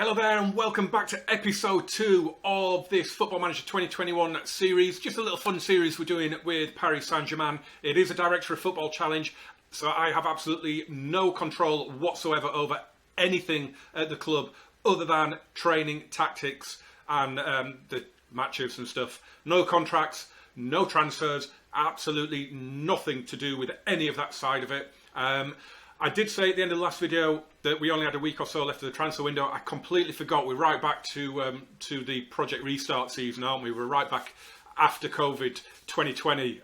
Hello there and welcome back to episode 2 of this Football Manager 2021 series. Just a little fun series we're doing with Paris Saint-Germain. It is a Director of Football challenge, so I have absolutely no control whatsoever over anything at the club other than training, tactics and the matches and stuff. No contracts, no transfers, absolutely nothing to do with any of that side of it. I did say at the end of the last video that we only had a week or so left of the transfer window. I completely forgot. We're right back to the Project Restart season, aren't we? We're right back after COVID 2020.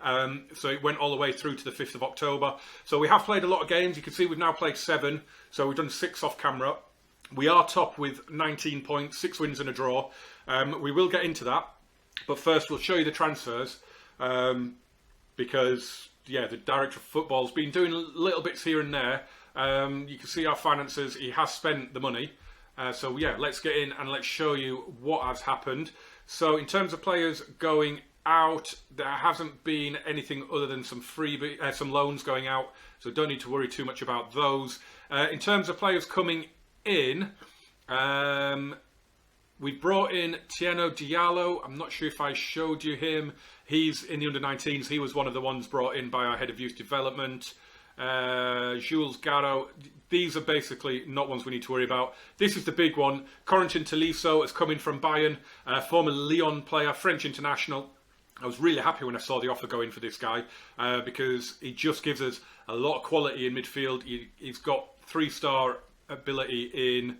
So it went all the way through to the 5th of October. So we have played a lot of games. You can see we've now played 7. So we've done 6 off camera. We are top with 19 points, 6 wins and a draw. We will get into that. But first we'll show you the transfers. Because... yeah, the Director of Football's been doing little bits here and there. You can see our finances. He has spent the money. So yeah, let's get in and let's show you what has happened. So in terms of players going out, there hasn't been anything other than some some loans going out. So don't need to worry too much about those. In terms of players coming in, we've brought in Tieno Diallo. I'm not sure if I showed you him. He's in the under-19s. He was one of the ones brought in by our Head of Youth Development. Jules Garreau. These are basically not ones we need to worry about. This is the big one. Corentin Tolisso has come in from Bayern. Former Lyon player, French international. I was really happy when I saw the offer go in for this guy. Because he just gives us a lot of quality in midfield. He's got 3-star ability in...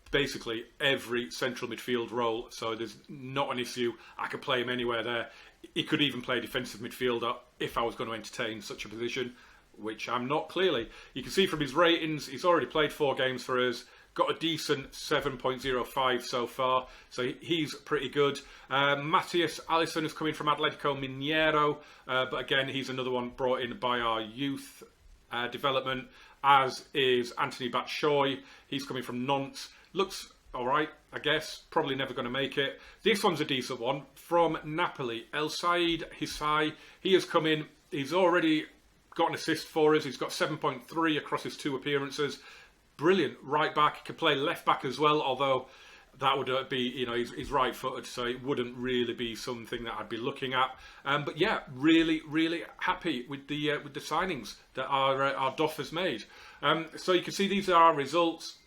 basically every central midfield role, so there's not an issue. I could play him anywhere there. He could even play defensive midfielder if I was going to entertain such a position, which I'm not, clearly. You can see from his ratings, he's already played 4 games for us, got a decent 7.05 so far, so he's pretty good. Matthias Alisson is coming from Atletico Mineiro, but again, he's another one brought in by our youth development, as is Anthony Batshuayi. He's coming from Nantes. Looks alright, I guess. Probably never going to make it. This one's a decent one. From Napoli, El Said Hissai. He has come in. He's already got an assist for us. He's got 7.3 across his 2 appearances. Brilliant right back. He can play left back as well, although that would be, you know, he's right-footed, so it wouldn't really be something that I'd be looking at. But yeah, really, really happy with the signings that our DOF has made. So you can see these are our results.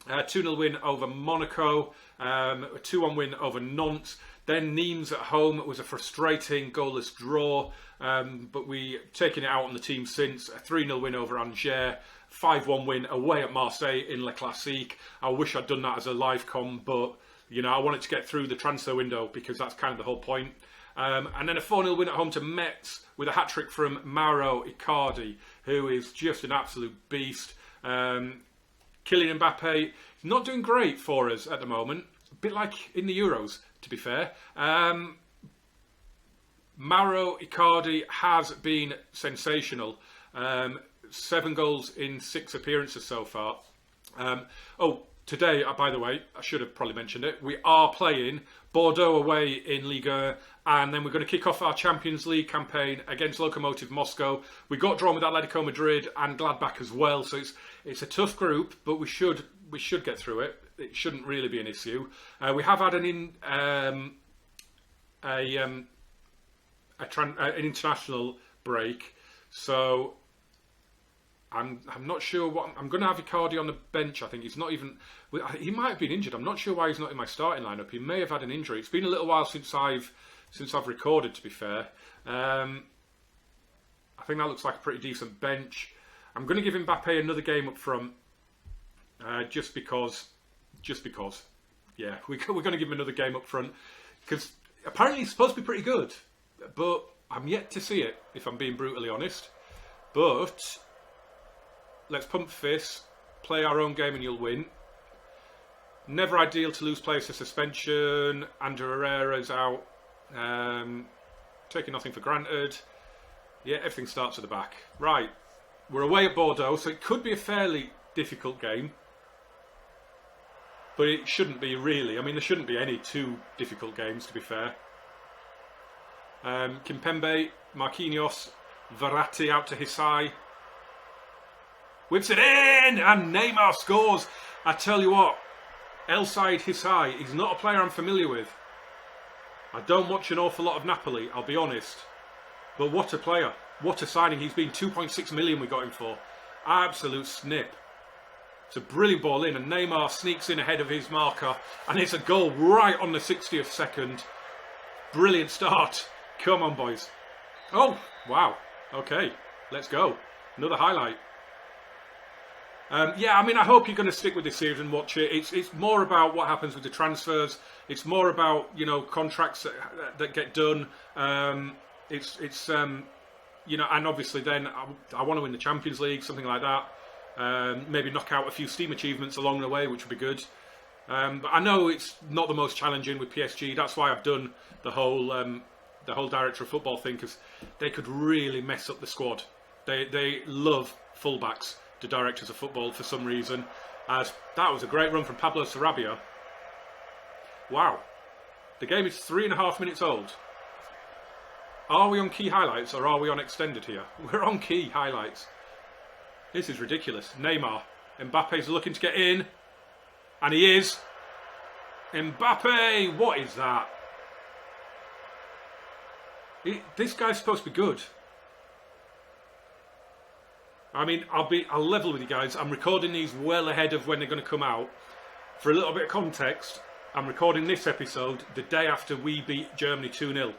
2-0 win over Monaco, a 2-1 win over Nantes. Then Nimes at home was a frustrating goalless draw, but we taken it out on the team since. A 3-0 win over Angers, 5-1 win away at Marseille in Le Classique. I wish I'd done that as a live com, but you know, I wanted to get through the transfer window because that's kind of the whole point. And then a 4-0 win at home to Metz with a hat-trick from Mauro Icardi, who is just an absolute beast. Kylian Mbappe, not doing great for us at the moment. A bit like in the Euros, to be fair. Mauro Icardi has been sensational. 7 goals in 6 appearances so far. Today, by the way, I should have probably mentioned it, we are playing Bordeaux away in Ligue, and then we're going to kick off our Champions League campaign against Lokomotiv Moscow. We got drawn with Atletico Madrid and Gladbach as well, so it's a tough group, but we should get through it. It shouldn't really be an issue. We have had an international break, so I'm not sure what I'm going to have. Icardi on the bench. I think he's not even. He might have been injured. I'm not sure why he's not in my starting lineup. He may have had an injury. It's been a little while since I've recorded. To be fair, I think that looks like a pretty decent bench. I'm going to give Mbappe another game up front, just because. Yeah, we're going to give him another game up front because apparently he's supposed to be pretty good, but I'm yet to see it. If I'm being brutally honest, but. Let's pump fists, play our own game and you'll win. Never ideal to lose players to suspension. Andrew Herrera's out. Taking nothing for granted. Yeah, everything starts at the back. Right, we're away at Bordeaux, so it could be a fairly difficult game. But it shouldn't be really. I mean, there shouldn't be any 2 difficult games, to be fair. Kimpembe, Marquinhos, Verratti out to Hissai. Whips it in, and Neymar scores. I tell you what, El Said Hissai, he's not a player I'm familiar with. I don't watch an awful lot of Napoli, I'll be honest. But what a player. What a signing. He's been 2.6 million we got him for. Absolute snip. It's a brilliant ball in, and Neymar sneaks in ahead of his marker, and it's a goal right on the 60th second. Brilliant start. Come on, boys. Oh, wow. Okay, let's go. Another highlight. Yeah, I mean, I hope you're going to stick with this series and watch it. It's more about what happens with the transfers. It's more about, you know, contracts that get done. You know, and obviously then I want to win the Champions League, something like that. Maybe knock out a few Steam achievements along the way, which would be good. But I know it's not the most challenging with PSG. That's why I've done the whole director of football thing, because they could really mess up the squad. They love fullbacks to directors of football for some reason. As that was a great run from Pablo Sarabia. Wow, the game is 3.5 minutes old. Are we on key highlights or are we on extended here? We're on key highlights. This is ridiculous. Neymar. Mbappe's looking to get in. And he is. Mbappe! What is that? This guy's supposed to be good. I mean, I'll level with you guys. I'm recording these well ahead of when they're going to come out. For a little bit of context, I'm recording this episode the day after we beat Germany 2-0.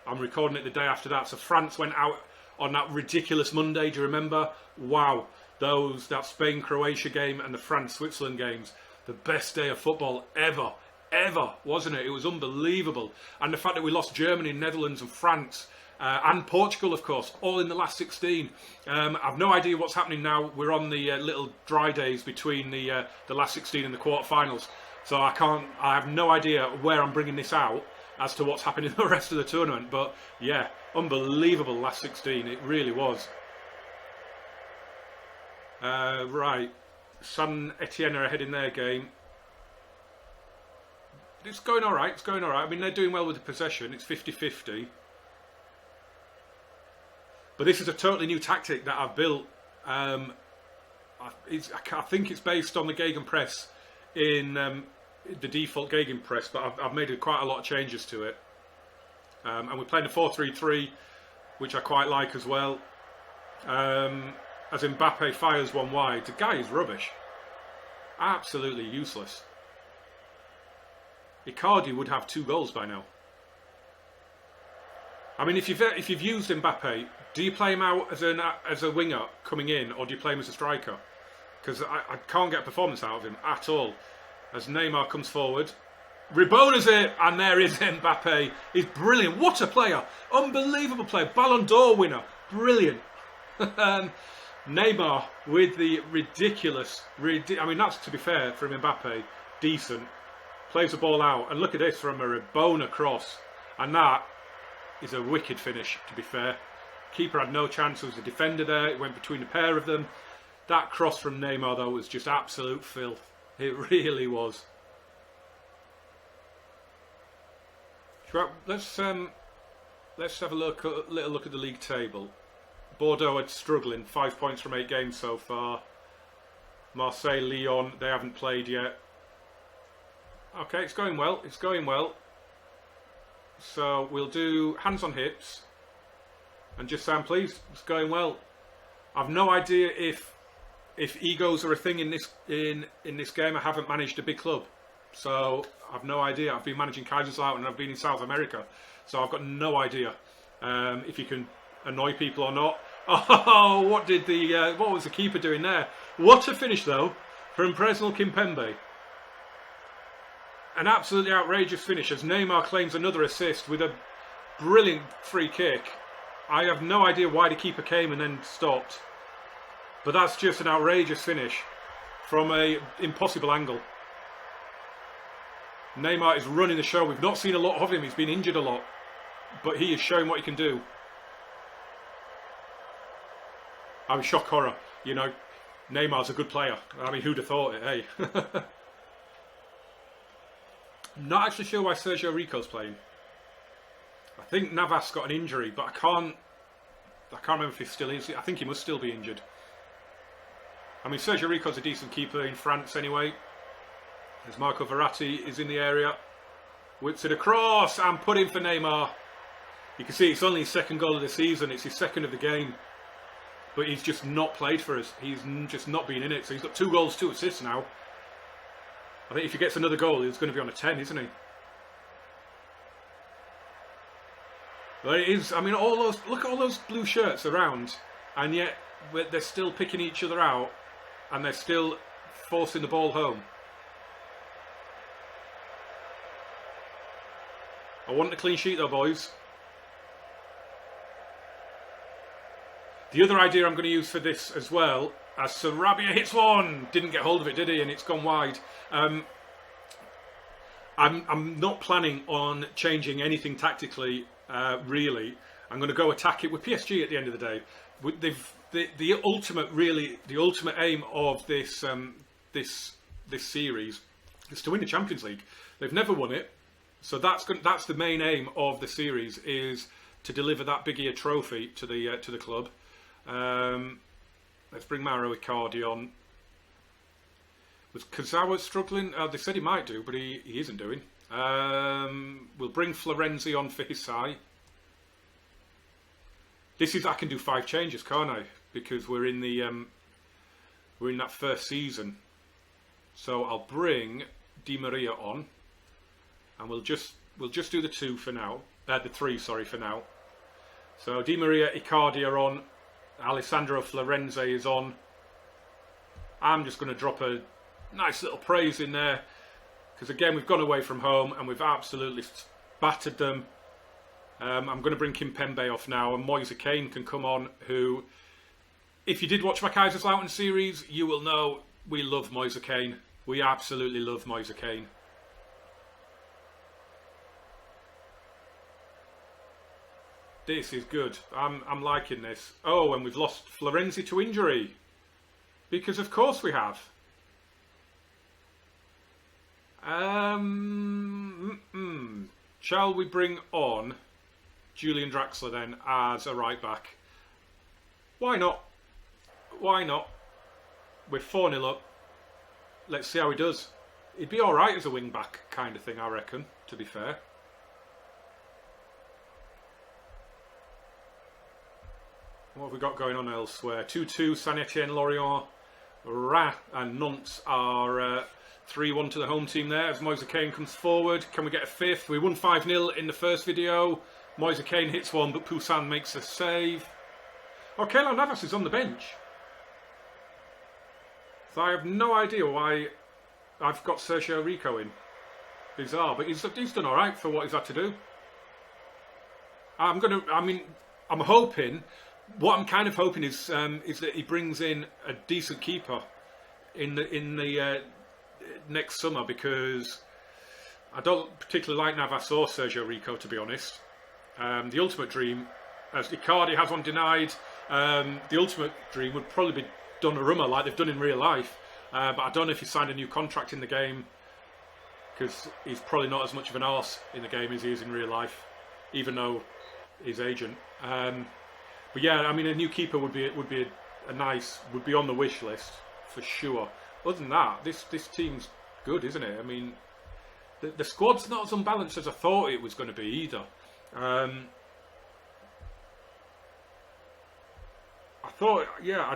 I'm recording it the day after that. So France went out on that ridiculous Monday. Do you remember? Wow. That Spain-Croatia game and the France-Switzerland games. The best day of football ever. Ever, wasn't it? It was unbelievable. And the fact that we lost Germany, Netherlands and France and Portugal, of course, all in the last 16. I've no idea what's happening now. We're on the little dry days between the last 16 and the quarterfinals. So I have no idea where I'm bringing this out as to what's happening in the rest of the tournament. But yeah, unbelievable last 16. It really was. Right. Saint Etienne are ahead in their game. It's going alright. It's going alright. I mean, they're doing well with the possession. It's 50-50. But this is a totally new tactic that I've built. I think it's based on the gegenpress in the default gegenpress, but I've made quite a lot of changes to it. And we're playing a 4-3-3, which I quite like as well. As Mbappe fires one wide. The guy is rubbish. Absolutely useless. Icardi would have 2 goals by now. I mean, if you've used Mbappe, do you play him out as a winger coming in, or do you play him as a striker? Because I can't get performance out of him at all. As Neymar comes forward, Ribona's it, and there is Mbappe. He's brilliant. What a player! Unbelievable player. Ballon d'Or winner. Brilliant. Neymar with the ridiculous. I mean, that's, to be fair, from Mbappe, decent. Plays the ball out, and look at this from a Ribona cross, and that is a wicked finish, to be fair. Keeper had no chance. There was a defender there. It went between the pair of them. That cross from Neymar, though, was just absolute filth. It really was. Let's have a little look at the league table. Bordeaux are struggling. 5 points from 8 games so far. Marseille, Lyon, they haven't played yet. Okay, it's going well. It's going well. So we'll do hands on hips and just sound pleased. It's going well. I've no idea if egos are a thing in this game. I haven't managed a big club, so I've no idea. I've been managing Kaiserslautern and I've been in South America, so I've got no idea if you can annoy people or not. Oh, what was the keeper doing there? What a finish though from Presnel Kimpembe. An absolutely outrageous finish as Neymar claims another assist with a brilliant free kick. I have no idea why the keeper came and then stopped. But that's just an outrageous finish from an impossible angle. Neymar is running the show. We've not seen a lot of him. He's been injured a lot. But he is showing what he can do. I was shock horror. You know, Neymar's a good player. I mean, who'd have thought it, hey? Not actually sure why Sergio Rico's playing. I think Navas got an injury, but I can't remember if he still is. I think he must still be injured. I mean, Sergio Rico's a decent keeper in France anyway. As Marco Verratti is in the area. Whips it across and put in for Neymar. You can see it's only his second goal of the season. It's his second of the game. But he's just not played for us. He's just not been in it. So he's got 2 goals, 2 assists now. I think if he gets another goal, he's going to be on a 10, isn't he? But it is, I mean, look at all those blue shirts around. And yet, they're still picking each other out. And they're still forcing the ball home. I want a clean sheet though, boys. The other idea I'm going to use for this as well, as Sarabia hits one, didn't get hold of it, did he? And it's gone wide. I'm not planning on changing anything tactically, really. I'm going to go attack it with PSG at the end of the day. The ultimate aim of this this series is to win the Champions League. They've never won it. So that's the main aim of the series, is to deliver that big ear trophy to the club. Let's bring Mauro Icardi on. Was Kurzawa struggling? They said he might do, but he isn't doing. We'll bring Florenzi on for Hisai. I can do 5 changes, can't I? Because we're in that first season. So I'll bring Di Maria on. And we'll just do the 2 for now. The 3, sorry, for now. So Di Maria, Icardi are on. Alessandro Florenzi is on. I'm just going to drop a nice little praise in there, because again, we've gone away from home and we've absolutely battered them. I'm going to bring Kimpembe off now, and Moise Kean can come on, who, if you did watch my Kaiserslautern series, you will know we love Moise Kean. We absolutely love Moise Kean. This is good. I'm liking this. Oh, and we've lost Florenzi to injury. Because of course we have. Shall we bring on Julian Draxler then as a right back? Why not? Why not? We're 4-0 up. Let's see how he does. He'd be alright as a wing back kind of thing, I reckon, to be fair. What have we got going on elsewhere? 2-2, Saint-Etienne, Lorient, Reims and Nantes are 3-1 to the home team there as Moise Kean comes forward. Can we get a 5th? We won 5-0 in the first video. Moise Kean hits one, but Poussin makes a save. Oh, Keylor Navas is on the bench. So I have no idea why I've got Sergio Rico in. Bizarre, but he's done alright for what he's had to do. I'm hoping... What I'm kind of hoping is that he brings in a decent keeper in the next summer, because I don't particularly like Navas or Sergio Rico, to be honest. The ultimate dream, as Icardi has one denied, the ultimate dream would probably be Donnarumma, like they've done in real life. But I don't know if he signed a new contract in the game, because he's probably not as much of an arse in the game as he is in real life, even though his agent. But yeah, I mean, a new keeper would be on the wish list for sure. Other than that, this team's good, isn't it? I mean, the squad's not as unbalanced as I thought it was going to be either. I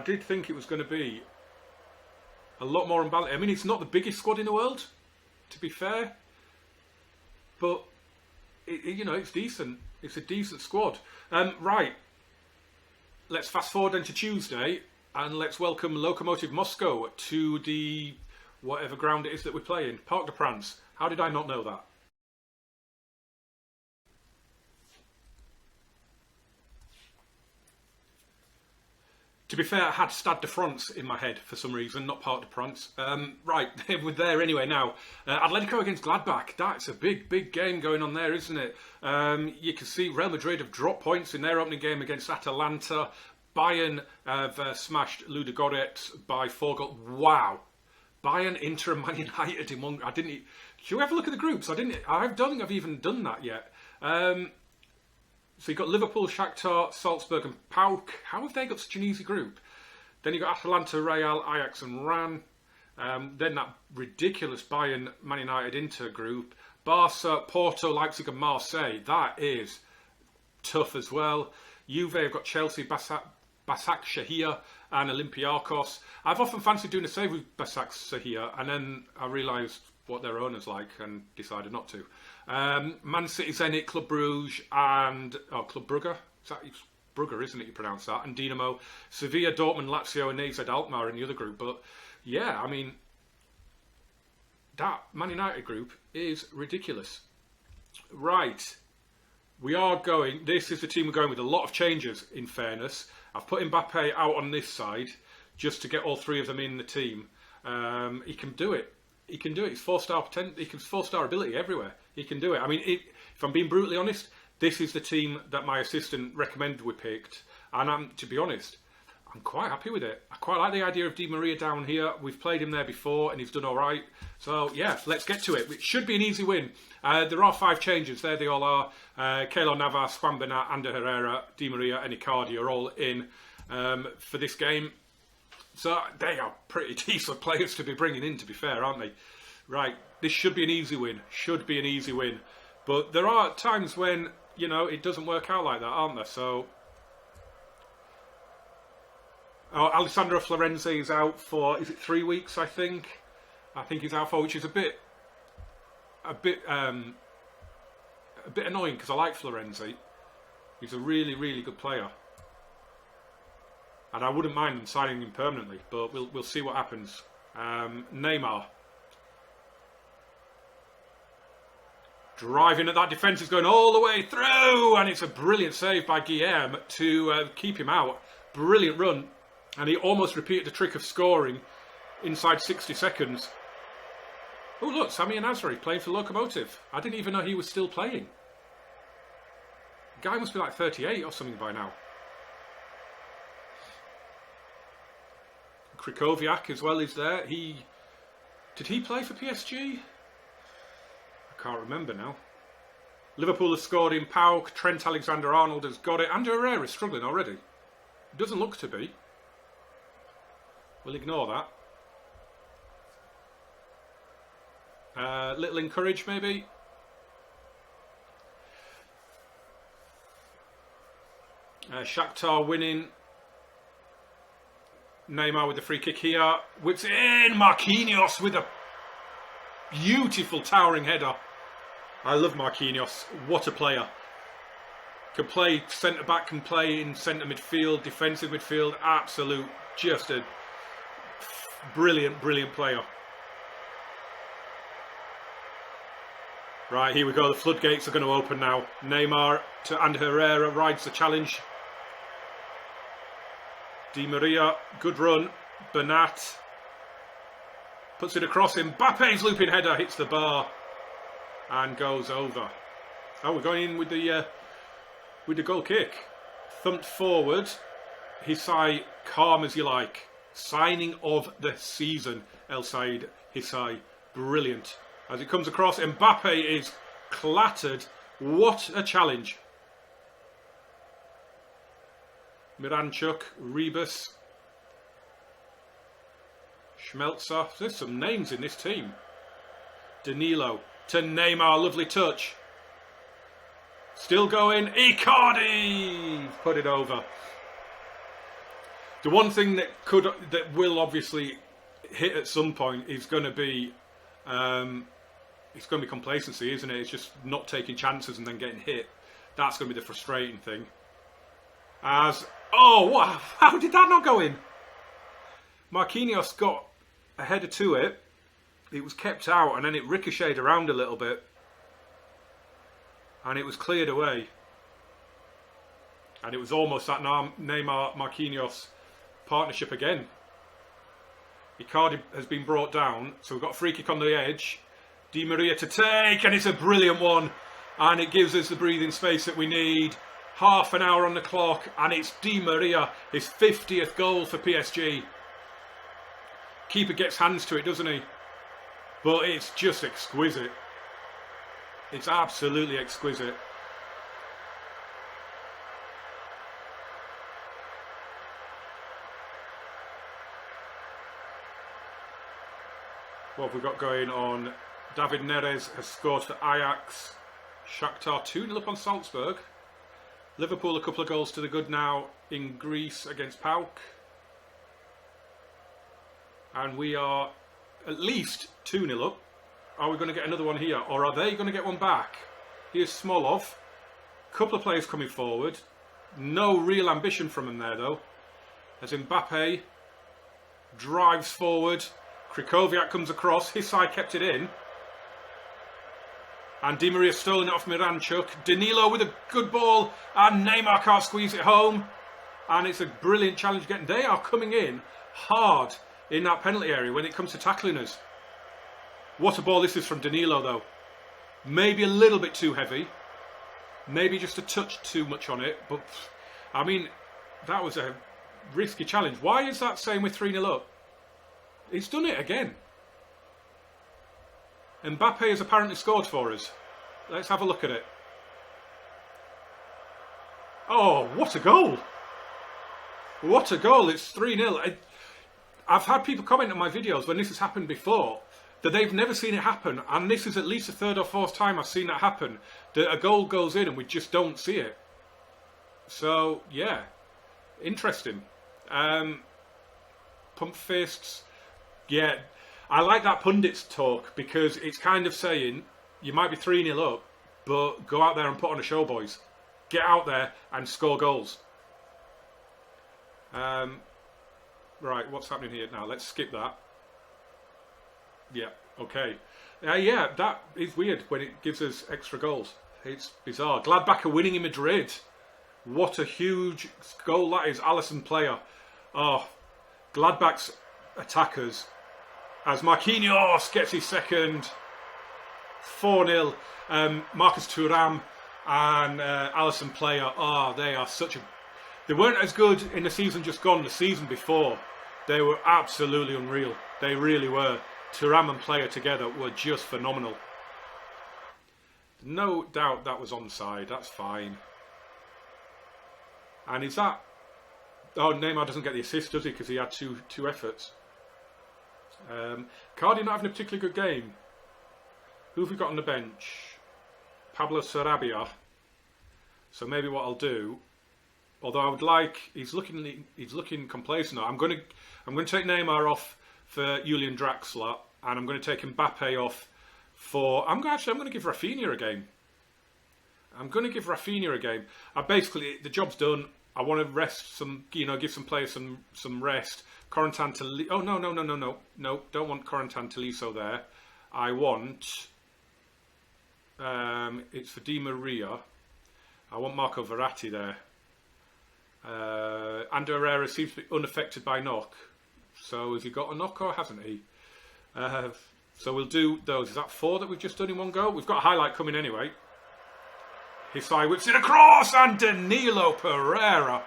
did think it was going to be a lot more unbalanced. I mean, it's not the biggest squad in the world, to be fair, but it's decent. It's a decent squad. Right. Let's fast forward into Tuesday and let's welcome Lokomotiv Moscow to the whatever ground it is that we're playing. Parc des Princes. How did I not know that? To be fair, I had Stade de France in my head for some reason, not Parc des Princes. Right, we're there anyway now. Atletico against Gladbach. That's a big game going on there, isn't it? You can see Real Madrid have dropped points in their opening game against Atalanta. Bayern have smashed Ludogorets by 4 goals. Wow. Bayern, Inter and Man United in one... Should we have a look at the groups? I don't think I've even done that yet. So you've got Liverpool, Shakhtar, Salzburg and PAOK. How have they got such an easy group? Then you've got Atalanta, Real, Ajax and Ran. Then that ridiculous Bayern, Man United, Inter group. Barca, Porto, Leipzig and Marseille. That is tough as well. Juve have got Chelsea, Başakşehir and Olympiacos. I've often fancied doing a save with Başakşehir, and then I realised what their owner's like and decided not to. Man City, Zenit, Club Brugge and Club Brugge. It's Brugge, isn't it? You pronounce that. And Dinamo, Sevilla, Dortmund, Lazio, and AZ Alkmaar in the other group. But yeah, I mean, that Man United group is ridiculous. Right, we are going. This is the team we're going with. A lot of changes, in fairness. I've put Mbappe out on this side just to get all three of them in the team. He can do it. He can do it. He's 4-star potential. He can 4-star ability everywhere. He can do it. I mean, if I'm being brutally honest, this is the team that my assistant recommended we picked, and to be honest, I'm quite happy with it. I quite like the idea of Di Maria down here. We've played him there before, and he's done all right. So yeah, let's get to it. It should be an easy win. There are 5 changes. There they all are. Keylor Navas, Juan Bernat, Ander Herrera, Di Maria, and Icardi are all in for this game. So they are pretty decent players to be bringing in, to be fair, aren't they? Right, this should be an easy win. Should be an easy win. But there are times when, you know, it doesn't work out like that, aren't there? So, Alessandro Florenzi is out for, is it 3 weeks, I think? I think he's out for, which is a bit annoying because I like Florenzi. He's a really, really good player. And I wouldn't mind signing him permanently, but we'll see what happens. Neymar. Driving at that defence, is going all the way through, and it's a brilliant save by Guillaume to keep him out. Brilliant run, and he almost repeated the trick of scoring inside 60 seconds. Oh look, Sami Nasri playing for Lokomotiv. I didn't even know he was still playing. The guy must be like 38 or something by now. Krychowiak as well is there. Did he play for PSG? I can't remember now. Liverpool has scored in Pauk. Trent Alexander-Arnold has got it. Ander Herrera is struggling already. Doesn't look to be. We'll ignore that. Little encourage maybe. Shakhtar winning. Neymar with the free kick here. Whips it in. Marquinhos with a beautiful towering header. I love Marquinhos. What a player. Can play centre back, can play in centre midfield, defensive midfield. Absolute, just a brilliant, brilliant player. Right, here we go. The floodgates are going to open now. Neymar to Ander Herrera rides the challenge. Di Maria, good run. Bernat puts it across. Mbappe's looping header hits the bar and goes over. Oh, we're going in with the goal kick. Thumped forward. Hysaj, calm as you like. Signing of the season. El Said Hysaj, brilliant. As it comes across, Mbappe is clattered. What a challenge. Miranchuk, Rebus, Schmelzer. There's some names in this team. Danilo to Neymar, lovely touch. Still going, Icardi! Put it over. The one thing that will obviously hit at some point is going to be complacency, isn't it? It's just not taking chances and then getting hit. That's going to be the frustrating thing. Wow, how did that not go in? Marquinhos got a header to it. It was kept out and then it ricocheted around a little bit. And it was cleared away. And it was almost that Neymar-Marquinhos partnership again. Icardi has been brought down. So we've got a free kick on the edge. Di Maria to take, and it's a brilliant one. And it gives us the breathing space that we need. Half an hour on the clock, and it's Di Maria, his 50th goal for PSG. Keeper gets hands to it, doesn't he? But it's just exquisite. It's absolutely exquisite. What have we got going on? David Neres has scored for Ajax. Shakhtar 2-0 up on Salzburg. Liverpool a couple of goals to the good now in Greece against PAOK. And we are at least 2-0 up. Are we going to get another one here? Or are they going to get one back? Here's Smolov. Couple of players coming forward. No real ambition from him there though. As Mbappe drives forward. Krychowiak comes across. His side kept it in. And Di Maria stolen it off Miranchuk. Danilo with a good ball. And Neymar can't squeeze it home. And it's a brilliant challenge getting. They are coming in hard in that penalty area when it comes to tackling us. What a ball this is from Danilo though. Maybe a little bit too heavy. Maybe just a touch too much on it. But, I mean, that was a risky challenge. Why is that saying we're 3-0 up? He's done it again. Mbappe has apparently scored for us. Let's have a look at it. Oh, what a goal. What a goal. It's 3-0. I've had people comment on my videos when this has happened before that they've never seen it happen. And this is at least the third or fourth time I've seen that happen. That a goal goes in and we just don't see it. So, yeah. Interesting. Pump fists. Yeah, I like that pundits talk because it's kind of saying you might be 3-0 up, but go out there and put on a show, boys. Get out there and score goals. Right, what's happening here now? Let's skip that. Yeah, okay. Yeah, that is weird when it gives us extra goals. It's bizarre. Gladbach are winning in Madrid. What a huge goal that is. Alisson player. Oh, Gladbach's attackers. As Marquinhos gets his second. 4-0. Marcus Thuram and Alisson player. Oh, they are such a... They weren't as good in the season just gone, the season before. They were absolutely unreal. They really were. Thuram and player together were just phenomenal. No doubt that was onside. That's fine. And is that... Oh, Neymar doesn't get the assist, does he? Because he had two efforts. Cardi not having a particularly good game. Who have we got on the bench? Pablo Sarabia. So maybe what I'll do, although I would like, he's looking complacent now. I'm going to take Neymar off for Julian Draxler, and I'm going to take Mbappe off for. I'm going to give Rafinha a game. Basically, the job's done. I want to rest some, give some players some rest. Corentin Tolisso. Oh, no. Don't want Corentin Tolisso there. I want... it's for Di Maria. I want Marco Verratti there. Ander Herrera seems to be unaffected by knock. So has he got a knock or hasn't he? So we'll do those. Is that 4 that we've just done in one go? We've got a highlight coming anyway. Hisai whips it across, and Danilo Pereira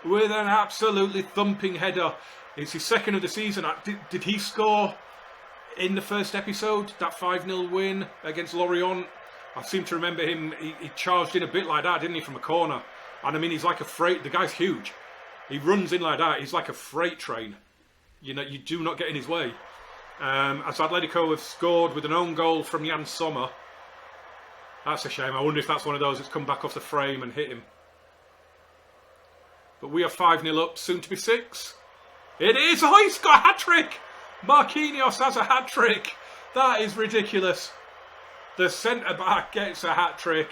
with an absolutely thumping header. It's his second of the season. Did he score in the first episode? That 5-0 win against Lorient? I seem to remember him. He charged in a bit like that, didn't he, from a corner? And I mean, he's like a freight. The guy's huge. He runs in like that. He's like a freight train. You do not get in his way. As Atletico have scored with an own goal from Jan Sommer. That's a shame. I wonder if that's one of those that's come back off the frame and hit him. But we are 5-0 up, soon to be 6. It is! Oh, he's got a hat-trick! Marquinhos has a hat-trick! That is ridiculous. The centre-back gets a hat-trick.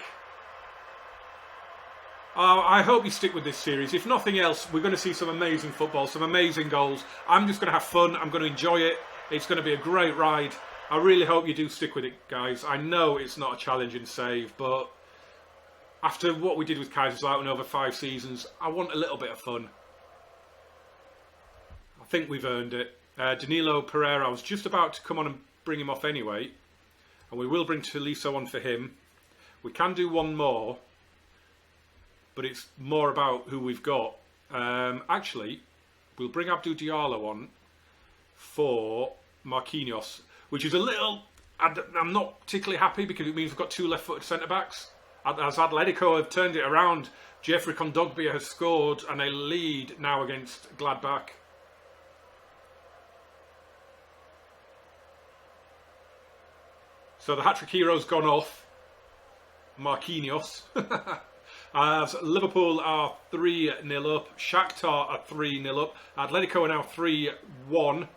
I hope you stick with this series. If nothing else, we're going to see some amazing football, some amazing goals. I'm just going to have fun. I'm going to enjoy it. It's going to be a great ride. I really hope you do stick with it, guys. I know it's not a challenging save, but after what we did with Kaiserslautern over 5 seasons, I want a little bit of fun. I think we've earned it. Danilo Pereira, I was just about to come on and bring him off anyway. And we will bring Tolisso on for him. We can do one more, but it's more about who we've got. Actually, we'll bring Abdou Diallo on for Marquinhos, which is a little... I'm not particularly happy because it means we've got 2 left-footed centre-backs. As Atletico have turned it around, Jeffrey Kondogbia has scored and they lead now against Gladbach. So the hat-trick hero's gone off. Marquinhos. As Liverpool are 3-0 up. Shakhtar are 3-0 up. Atletico are now 3-1.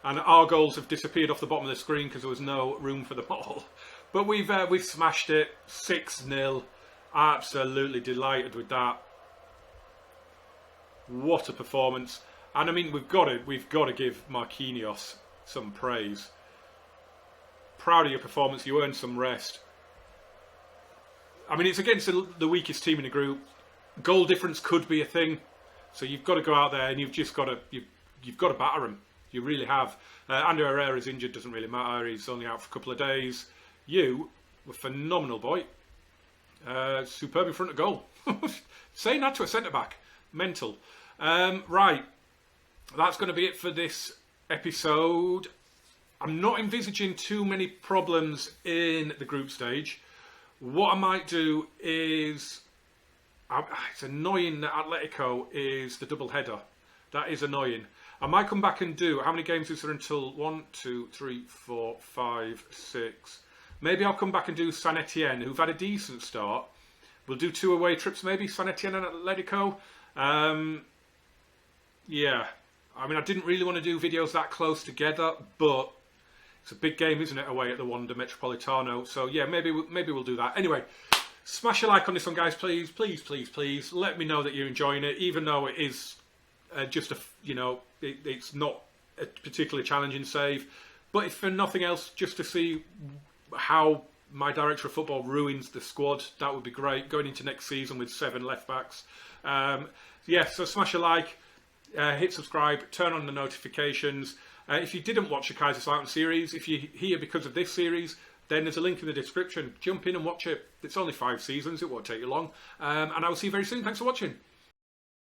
And our goals have disappeared off the bottom of the screen because there was no room for them all. But we've smashed it. 6-0. Absolutely delighted with that. What a performance. And I mean, we've got to give Marquinhos some praise. Proud of your performance. You earned some rest. I mean, it's against the weakest team in the group. Goal difference could be a thing. So you've got to go out there and you've just got to you've got to batter him. You really have. Ander Herrera's injured, doesn't really matter. He's only out for a couple of days. You were phenomenal, boy. Superb in front of goal. Saying that to a centre-back. Mental. Right. That's going to be it for this episode. I'm not envisaging too many problems in the group stage. What I might do is... It's annoying that Atletico is the double header. That is annoying. I might come back and do... How many games is there until 1, 2, 3, 4, 5, 6... Maybe I'll come back and do Saint Etienne, who've had a decent start. We'll do 2 away trips, maybe, Saint Etienne and Atletico. Yeah. I mean, I didn't really want to do videos that close together, but it's a big game, isn't it, away at the Wanda Metropolitano. So, yeah, maybe we'll do that. Anyway, smash a like on this one, guys, please. Please, please, please. Let me know that you're enjoying it, even though it is just a, it's not a particularly challenging save. But if for nothing else, just to see how my director of football ruins the squad, that would be great, going into next season with 7 left backs. So smash a like, hit subscribe, turn on the notifications. If you didn't watch the Kaiserslautern series, if you're here because of this series, then there's a link in the description. Jump in and watch it. It's only 5 seasons, it won't take you long. And I will see you very soon. Thanks for watching.